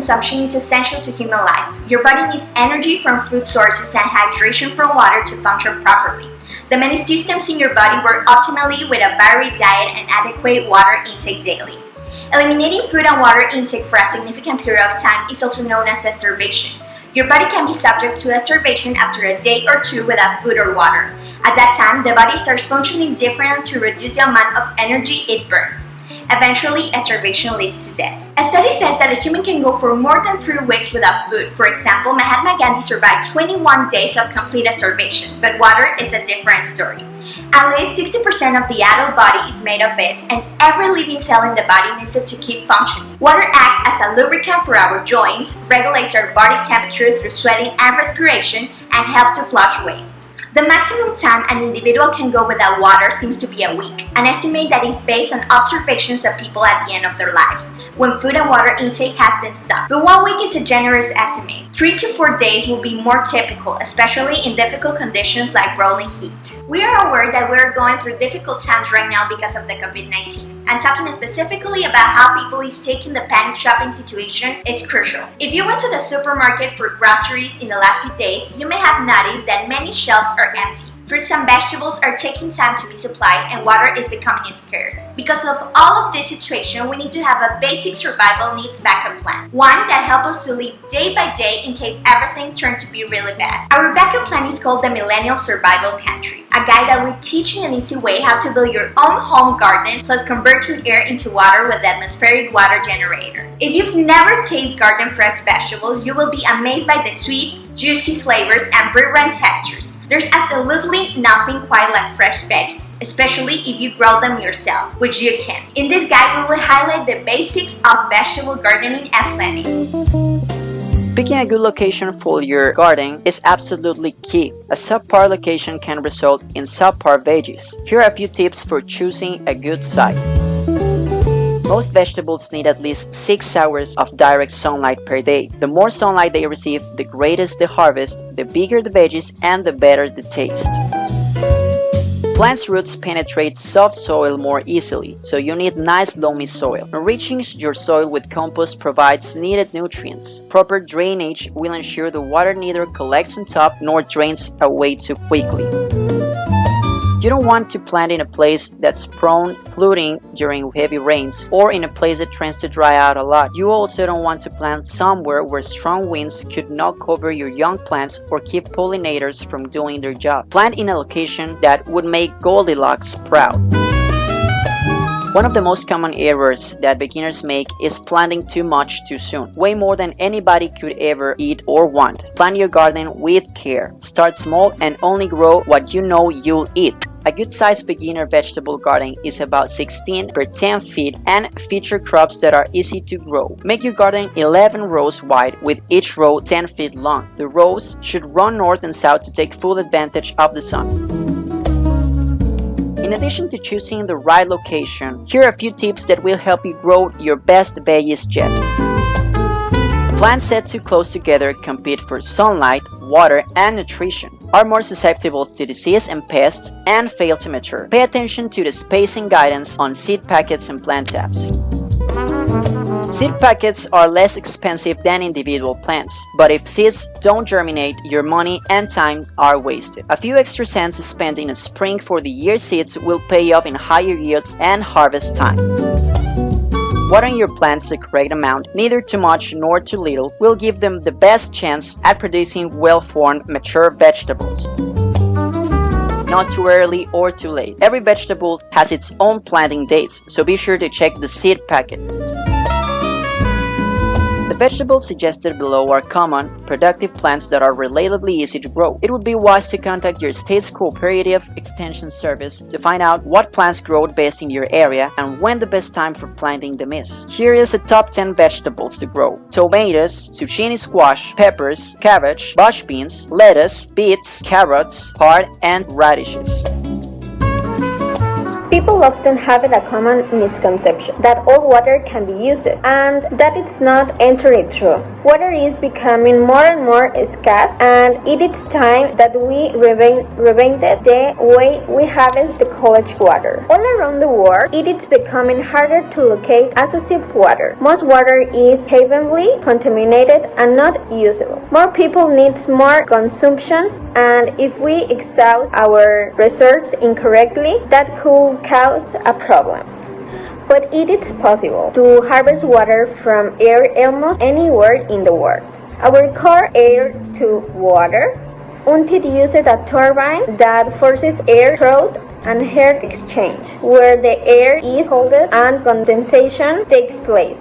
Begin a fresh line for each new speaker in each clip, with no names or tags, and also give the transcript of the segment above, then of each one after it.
consumption is essential to human life. Your body needs energy from food sources and hydration from water to function properly. The many systems in your body work optimally with a varied diet and adequate water intake daily. Eliminating food and water intake for a significant period of time is also known as starvation. Your body can be subject to a starvation after a day or two without food or water. At that time, the body starts functioning differently to reduce the amount of energy it burns. Eventually, starvation leads to death. A study says that a human can go for more than 3 weeks without food. For example, Mahatma Gandhi survived 21 days of complete starvation, but water is a different story. At least 60% of the adult body is made of it, and every living cell in the body needs it to keep functioning. Water acts as a lubricant for our joints, regulates our body temperature through sweating and respiration, and helps to flush waste. The maximum time an individual can go without water seems to be a week, an estimate that is based on observations of people at the end of their lives, when food and water intake has been stopped. But 1 week is a generous estimate. 3 to 4 days will be more typical, especially in difficult conditions like rolling heat. We are aware that we are going through difficult times right now because of the COVID-19. And talking specifically about how people is taking the panic shopping situation is crucial. If you went to the supermarket for groceries in the last few days, you may have noticed that many shelves are empty. Fruits and vegetables are taking time to be supplied and water is becoming scarce. Because of all of this situation, we need to have a basic survival needs backup plan. One that helps us to live day by day in case everything turns to be really bad. Our backup plan is called the Millennials Survival Pantry, a guide that will teach in an easy way how to build your own home garden plus convert your air into water with the atmospheric water generator. If you've never tasted garden fresh vegetables, you will be amazed by the sweet, juicy flavors and vibrant textures. There's absolutely nothing quite like fresh veggies, especially if you grow them yourself, which you can. In this guide, we will highlight the basics of vegetable gardening and planning.
Picking a good location for your garden is absolutely key. A subpar location can result in subpar veggies. Here are a few tips for choosing a good site. Most vegetables need at least 6 hours of direct sunlight per day. The more sunlight they receive, the greater the harvest, the bigger the veggies, and the better the taste. Plants' roots penetrate soft soil more easily, so you need nice loamy soil. Enriching your soil with compost provides needed nutrients. Proper drainage will ensure the water neither collects on top nor drains away too quickly. You don't want to plant in a place that's prone to flooding during heavy rains or in a place that tends to dry out a lot. You also don't want to plant somewhere where strong winds could knock over your young plants or keep pollinators from doing their job. Plant in a location that would make Goldilocks proud. One of the most common errors that beginners make is planting too much too soon, way more than anybody could ever eat or want. Plant your garden with care. Start small and only grow what you know you'll eat. A good-sized beginner vegetable garden is about 16 per 10 feet and feature crops that are easy to grow. Make your garden 11 rows wide with each row 10 feet long. The rows should run north and south to take full advantage of the sun. In addition to choosing the right location, here are a few tips that will help you grow your best veggies yet. Plants set too close together compete for sunlight, water, and nutrition, are more susceptible to disease and pests, and fail to mature. Pay attention to the spacing guidance on seed packets and plant tabs. Seed packets are less expensive than individual plants, but if seeds don't germinate, your money and time are wasted. A few extra cents spent in the spring for the year seeds will pay off in higher yields and harvest time. Watering your plants the correct amount, neither too much nor too little, will give them the best chance at producing well-formed, mature vegetables. Not too early or too late. Every vegetable has its own planting dates, so be sure to check the seed packet. The vegetables suggested below are common, productive plants that are relatively easy to grow. It would be wise to contact your state's cooperative extension service to find out what plants grow best in your area and when the best time for planting them is. Here is the top 10 vegetables to grow: tomatoes, zucchini squash, peppers, cabbage, bush beans, lettuce, beets, carrots, heart, and radishes.
People often have a common misconception that all water can be used, and that it's not entirely true. Water is becoming more and more scarce, and it is time that we reinvented the way we harvest the college water. All around the world, it is becoming harder to locate associated water. Most water is heavily contaminated and not usable. More people need more consumption, and if we exhaust our resources incorrectly, that could cause a problem. But it is possible to harvest water from air almost anywhere in the world. Our core air-to-water unit uses a turbine that forces air through an air exchange, where the air is cooled and condensation takes place.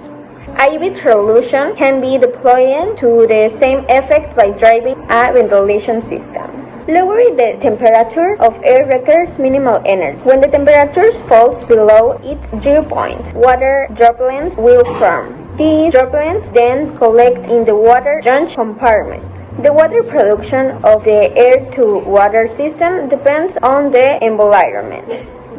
IV solution can be deployed to the same effect by driving a ventilation system. Lowering the temperature of air requires minimal energy. When the temperature falls below its dew point, water droplets will form. These droplets then collect in the water junction compartment. The water production of the air-to-water system depends on the environment.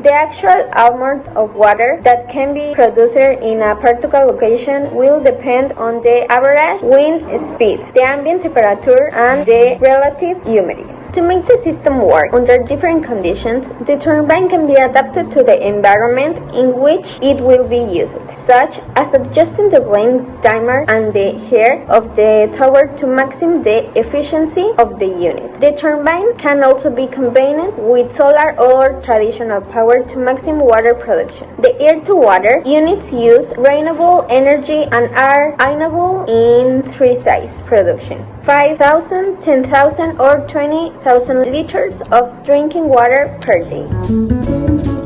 The actual amount of water that can be produced in a particular location will depend on the average wind speed, the ambient temperature, and the relative humidity. To make the system work under different conditions, the turbine can be adapted to the environment in which it will be used, such as adjusting the blade diameter and the hair of the tower to maximize the efficiency of the unit. The turbine can also be combined with solar or traditional power to maximum water production. The air-to-water units use renewable energy and are available in three sizes production: 5,000, 10,000, or 20,000 liters of drinking water per day.